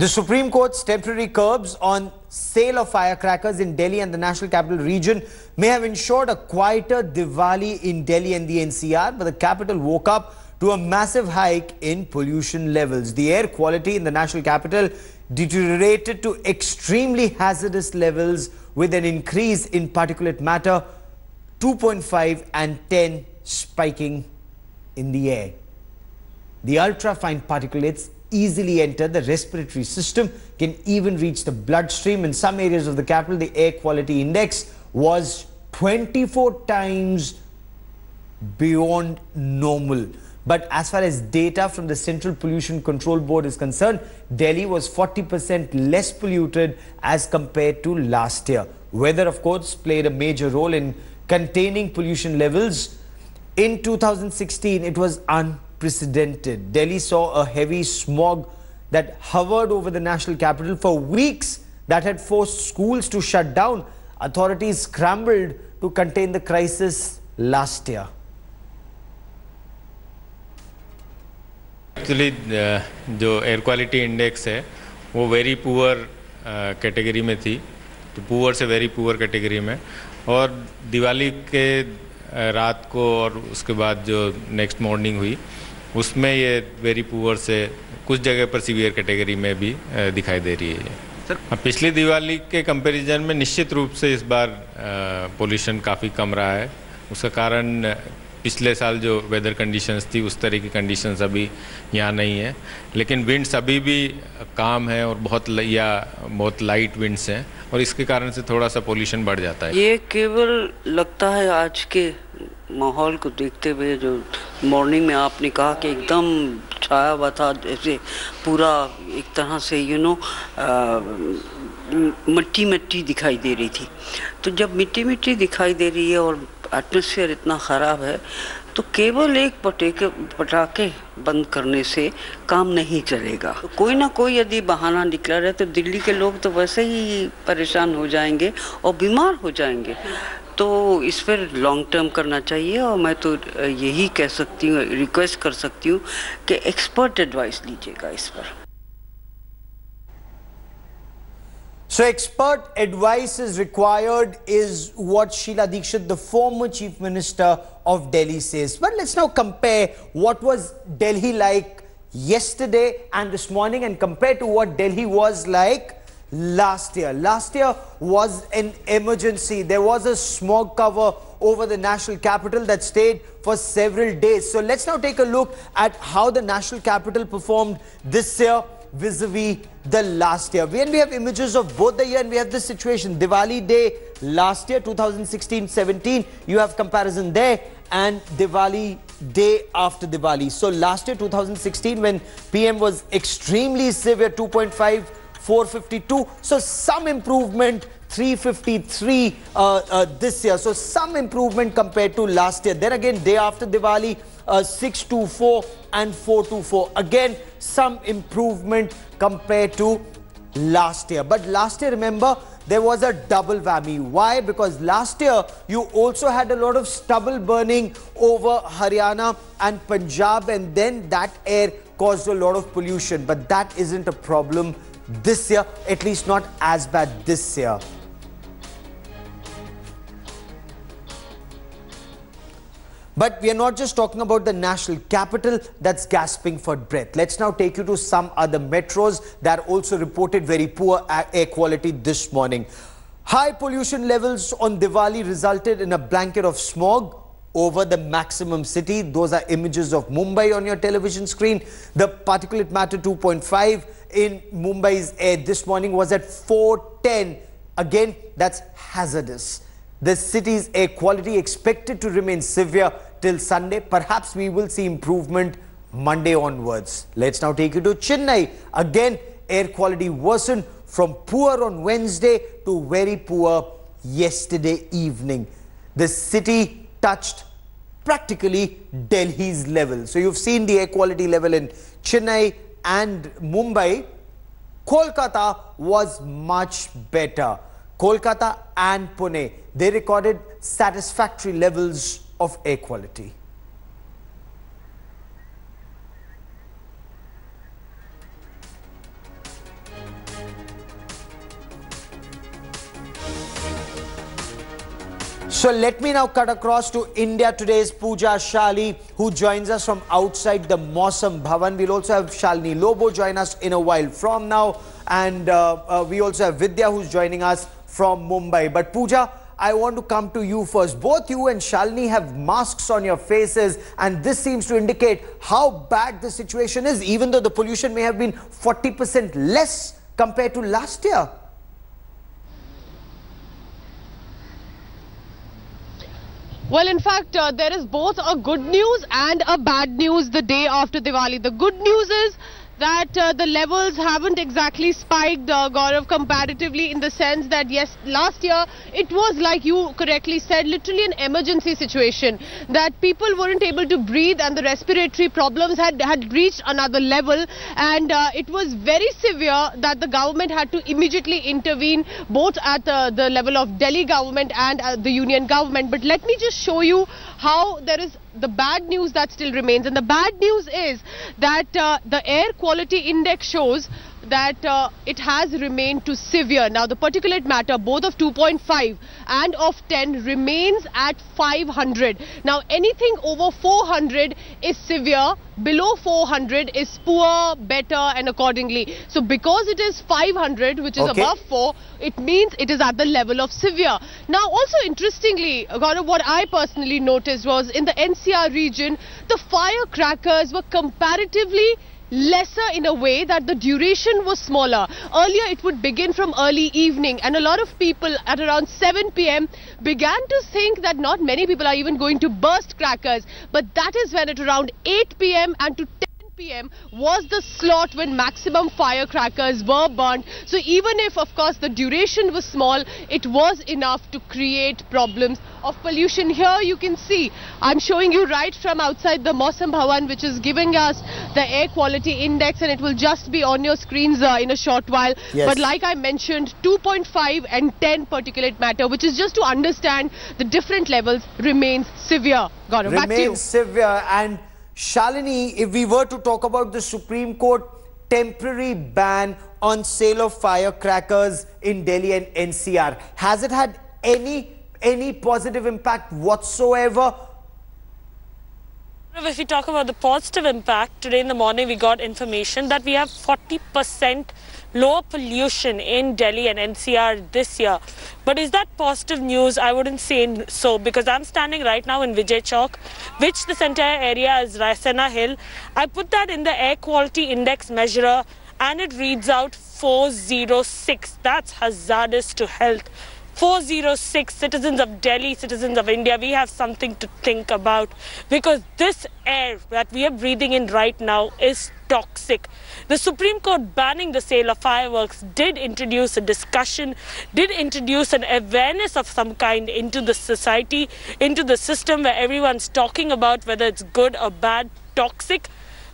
The Supreme Court's temporary curbs on sale of firecrackers in Delhi and the National Capital Region may have ensured a quieter Diwali in Delhi and the NCR, but the capital woke up to a massive hike in pollution levels. The air quality in the national capital deteriorated to extremely hazardous levels with an increase in particulate matter 2.5 and 10 spiking in the air. The ultra-fine particulates easily enter the respiratory system, can even reach the bloodstream. In some areas of the capital, the air quality index was 24 times beyond normal. But as far as data from the Central Pollution Control Board is concerned, Delhi was 40% less polluted as compared to last year. Weather, of course, played a major role in containing pollution levels. In 2016, it was unprecedented. Delhi saw a heavy smog that hovered over the national capital for weeks that had forced schools to shut down. Authorities scrambled to contain the crisis last year. Actually जो air quality index है वो very poor category में थी, तो poor से very poor category में, और दिवाली के रात को और उसके बाद जो नेक्स्ट मॉर्निंग हुई उसमें ये वेरी पुअर से कुछ जगह पर सीवियर कैटेगरी में भी दिखाई दे रही है। सर, पिछली दिवाली के कंपैरिजन में निश्चित रूप से इस बार पोल्यूशन काफ़ी कम रहा है। उसका कारण पिछले साल जो वेदर कंडीशंस थी उस तरह की कंडीशंस अभी यहाँ नहीं है, लेकिन विंड्स अभी भी काम है और बहुत लाइट विंड्स हैं, और इसके कारण से थोड़ा सा पोल्यूशन बढ़ जाता है। ये केवल लगता है आज के माहौल को देखते हुए, जो मॉर्निंग में आपने कहा कि एकदम छाया हुआ था, जैसे पूरा एक तरह से मिट्टी मिट्टी दिखाई दे रही थी। तो जब मिट्टी मिट्टी दिखाई दे रही है और एटमॉस्फेयर इतना ख़राब है, तो केवल एक पटाखे बंद करने से काम नहीं चलेगा। तो कोई ना कोई यदि बहाना निकला रहे तो दिल्ली के लोग तो वैसे ही परेशान हो जाएंगे और बीमार हो जाएंगे। तो इस पर लॉन्ग टर्म करना चाहिए, और मैं तो यही कह सकती हूँ, रिक्वेस्ट कर सकती हूँ कि एक्सपर्ट एडवाइस लीजिएगा इस पर। So expert advice is required is what Sheila Dikshit, the former Chief Minister of Delhi, says. But let's now compare what was Delhi like yesterday and this morning and compare to what Delhi was like last year. Last year was an emergency. There was a smog cover over the national capital that stayed for several days. So let's now take a look at how the national capital performed this year vis-a-vis the last year. When we have images of both the year, and we have this situation, Diwali day last year 2016-17, you have comparison there, and Diwali day after Diwali. So last year 2016, when PM was extremely severe, 2.5, 452, so some improvement, 353 this year, so some improvement compared to last year. Then again, day after Diwali, 624 and 424, again some improvement compared to last year. But last year, remember, there was a double whammy. Why? Because last year you also had a lot of stubble burning over Haryana and Punjab, and then that air caused a lot of pollution. But that isn't a problem this year, at least not as bad this year. But we are not just talking about the national capital that's gasping for breath. Let's now take you to some other metros that also reported very poor air quality this morning. High pollution levels on Diwali resulted in a blanket of smog over the maximum city. Those are images of Mumbai on your television screen. The particulate matter 2.5 in Mumbai's air this morning was at 410. Again, that's hazardous. The city's air quality expected to remain severe till Sunday. Perhaps we will see improvement Monday onwards. Let's now take you to Chennai. Again, air quality worsened from poor on Wednesday to very poor yesterday evening. The city touched practically Delhi's level. So you've seen the air quality level in Chennai and Mumbai. Kolkata was much better. Kolkata and Pune, they recorded satisfactory levels of air quality. So let me now cut across to India Today's Pooja Shali, who joins us from outside the Mausam Bhavan. We'll also have Shalini Lobo join us in a while from now. And we also have Vidya, who's joining us from Mumbai. But Pooja, I want to come to you first. Both you and Shalini have masks on your faces, and this seems to indicate how bad the situation is, even though the pollution may have been 40% less compared to last year. Well, in fact, there is both a good news and a bad news the day after Diwali. The good news is that the levels haven't exactly spiked, Gaurav, comparatively, in the sense that, yes, last year it was, like you correctly said, literally an emergency situation, that people weren't able to breathe and the respiratory problems had reached another level, and it was very severe that the government had to immediately intervene, both at the level of Delhi government and the union government. But let me just show you how there is the bad news that still remains. And the bad news is that the air quality index shows that it has remained to severe. Now, the particulate matter, both of 2.5 and of 10, remains at 500. Now, anything over 400 is severe, below 400 is poor, better, and accordingly. So, because it is 500, which is above 4, it means it is at the level of severe. Now, also interestingly, Gaurav, what I personally noticed was in the NCR region, the firecrackers were comparatively lesser in a way that the duration was smaller. Earlier it would begin from early evening, and a lot of people at around 7 p.m. began to think that not many people are even going to burst crackers, but that is when at around 8 p.m. and to 10 p.m. was the slot when maximum firecrackers were burnt. So even if, of course, the duration was small, it was enough to create problems of pollution. Here you can see, I'm showing you right from outside the Mausam Bhavan, which is giving us the air quality index, and it will just be on your screens in a short while. Yes. But like I mentioned, 2.5 and 10 particulate matter, which is just to understand the different levels, remains severe. Gaurav, back to you. Remains severe. And Shalini, if we were to talk about the Supreme Court temporary ban on sale of firecrackers in Delhi and NCR, has it had any positive impact whatsoever? If we talk about the positive impact, today in the morning we got information that we have 40% lower pollution in Delhi and NCR this year. But is that positive news? I wouldn't say so, because I'm standing right now in Vijay Chowk, which this entire area is Raisina Hill. I put that in the air quality index measurer and it reads out 406. That's hazardous to health. 406. Citizens of Delhi, citizens of India, we have something to think about, because this air that we are breathing in right now is toxic. The Supreme Court banning the sale of fireworks did introduce a discussion, did introduce an awareness of some kind into the society, into the system, where everyone's talking about whether it's good or bad, toxic.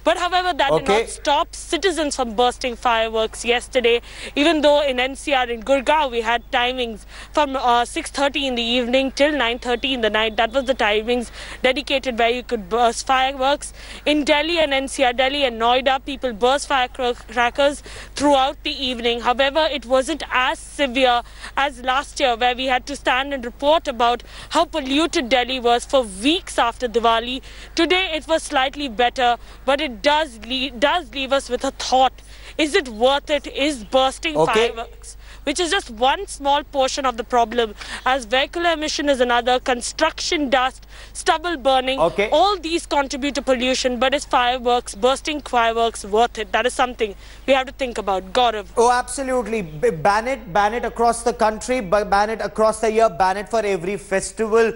But however, that did not stop citizens from bursting fireworks yesterday, even though in NCR, in Gurgaon, we had timings from 6:30 in the evening till 9:30 in the night. That was the timings dedicated where you could burst fireworks. In Delhi and NCR, Delhi and Noida, people burst firecrackers throughout the evening. However, it wasn't as severe as last year, where we had to stand and report about how polluted Delhi was for weeks after Diwali. Today, it was slightly better, but it does leave us with a thought. Is it worth it? Is bursting fireworks, which is just one small portion of the problem, as vehicular emission is another, construction dust, stubble burning, all these contribute to pollution. But is fireworks, bursting fireworks, worth it? That is something we have to think about. Gaurav. Oh, absolutely. Ban it across the country, ban it across the year, ban it for every festival.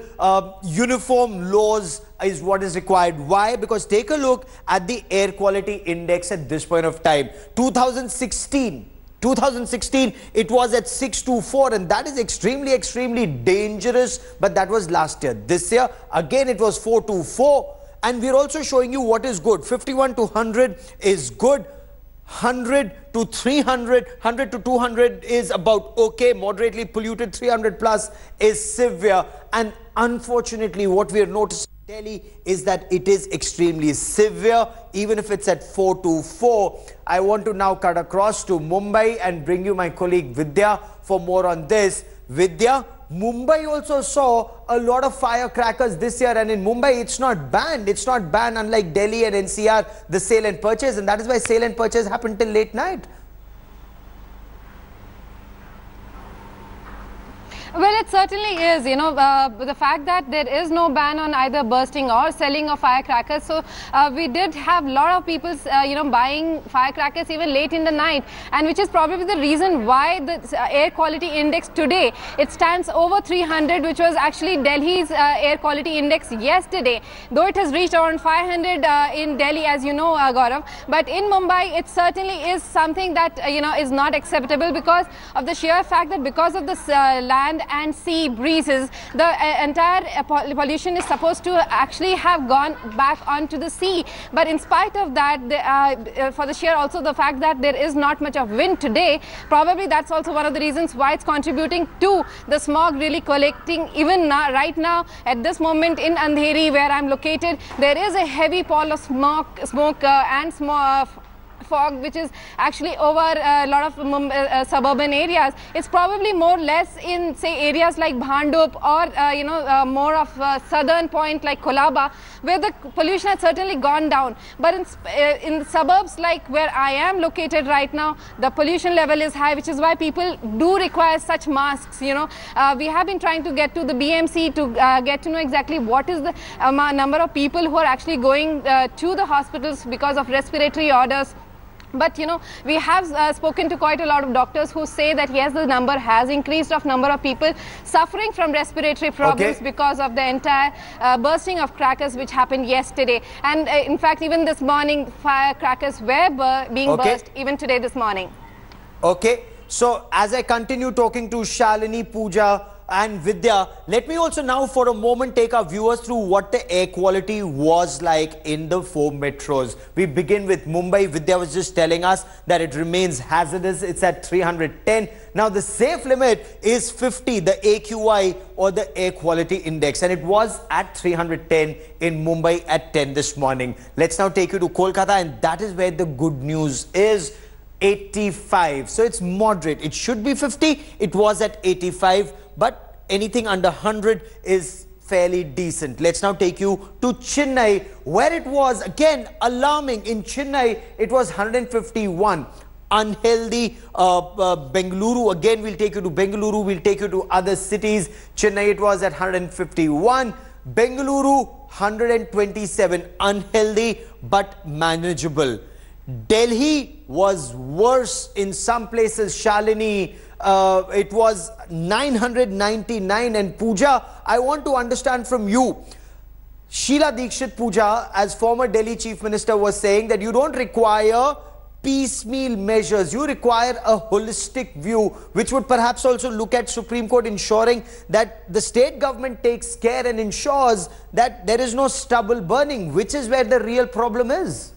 Uniform laws is what is required. Why? Because take a look at the air quality index at this point of time. 2016, it was at 624, and that is extremely dangerous, but that was last year. This year, again, it was 424, and we're also showing you what is good. 51 to 100 is good. 100 to 300, 100 to 200 is about okay, moderately polluted. 300 plus is severe. And unfortunately, what we are noticing in Delhi is that it is extremely severe, even if it's at 424. I want to now cut across to Mumbai and bring you my colleague Vidya for more on this. Vidya, Mumbai also saw a lot of firecrackers this year, and in Mumbai it's not banned. It's not banned, unlike Delhi and NCR, the sale and purchase, and that is why sale and purchase happened till late night. Well, it certainly is, you know, the fact that there is no ban on either bursting or selling of firecrackers. So we did have a lot of people, you know, buying firecrackers even late in the night, and which is probably the reason why the air quality index today, it stands over 300, which was actually Delhi's air quality index yesterday, though it has reached around 500 in Delhi, as you know, Gaurav. But in Mumbai, it certainly is something that, you know, is not acceptable because of the sheer fact that because of this land and sea breezes, the entire pollution is supposed to actually have gone back onto the sea. But in spite of that, for the sheer also the fact that there is not much of wind today, probably that's also one of the reasons why it's contributing to the smog really collecting. Even now, right now at this moment in Andheri, where I'm located, there is a heavy pall of smoke and fog, which is actually over a lot of suburban areas. It's probably more or less in, say, areas like Bhandup or you know, more of southern point like Kolaba, where the pollution has certainly gone down. But in the suburbs like where I am located right now, the pollution level is high, which is why people do require such masks. You know, we have been trying to get to the BMC to get to know exactly what is the number of people who are actually going to the hospitals because of respiratory orders. But you know, we have spoken to quite a lot of doctors who say that yes, the number has increased of number of people suffering from respiratory problems because of the entire bursting of crackers which happened yesterday. And in fact, even this morning, firecrackers were being burst even today this morning. Okay, so as I continue talking to Shalini, Pooja and Vidya, let me also now for a moment take our viewers through what the air quality was like in the 4 metros. We begin with Mumbai. Vidya was just telling us that it remains hazardous. It's at 310. Now the safe limit is 50, the AQI or the air quality index, and it was at 310 in Mumbai at 10 this morning. Let's now take you to Kolkata, and that is where the good news is. 85. So it's moderate. It should be 50. It was at 85. But anything under 100 is fairly decent. Let's now take you to Chennai, where it was again alarming. In Chennai, it was 151. Unhealthy. Bengaluru, again we'll take you to Bengaluru, we'll take you to other cities. Chennai, it was at 151. Bengaluru, 127. Unhealthy but manageable. Delhi was worse in some places. Shalini, it was 999. And Pooja, I want to understand from you. Sheila Dikshit, Pooja, as former Delhi Chief Minister, was saying that you don't require piecemeal measures. You require a holistic view, which would perhaps also look at Supreme Court ensuring that the state government takes care and ensures that there is no stubble burning, which is where the real problem is.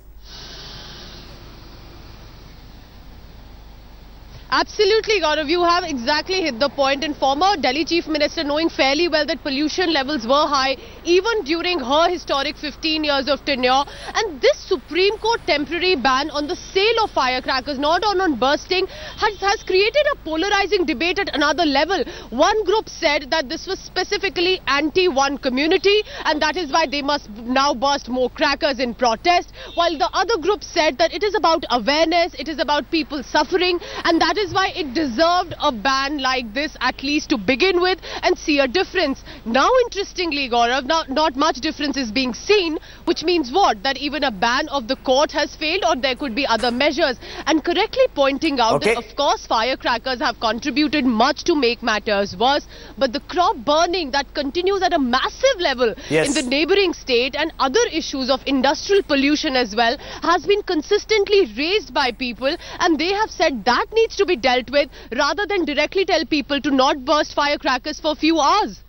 Absolutely, Gaurav. You have exactly hit the point. And former Delhi Chief Minister, knowing fairly well that pollution levels were high even during her historic 15 years of tenure. And this Supreme Court temporary ban on the sale of firecrackers, not on bursting, has created a polarizing debate at another level. One group said that this was specifically anti-one community and that is why they must now burst more crackers in protest, while the other group said that it is about awareness, it is about people suffering, and that is why it deserved a ban like this, at least to begin with, and see a difference. Now, interestingly, Gaurav, not much difference is being seen, which means what? That even a ban of the court has failed, or there could be other measures. And correctly pointing out that, of course, firecrackers have contributed much to make matters worse, but the crop burning that continues at a massive level in the neighboring state and other issues of industrial pollution as well has been consistently raised by people, and they have said that needs to be dealt with rather than directly tell people to not burst firecrackers for a few hours.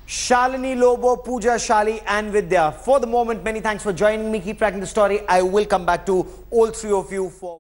Shalini, Lobo, Pooja, Shali and Vidya, for the moment, many thanks for joining me. Keep tracking the story. I will come back to all three of you for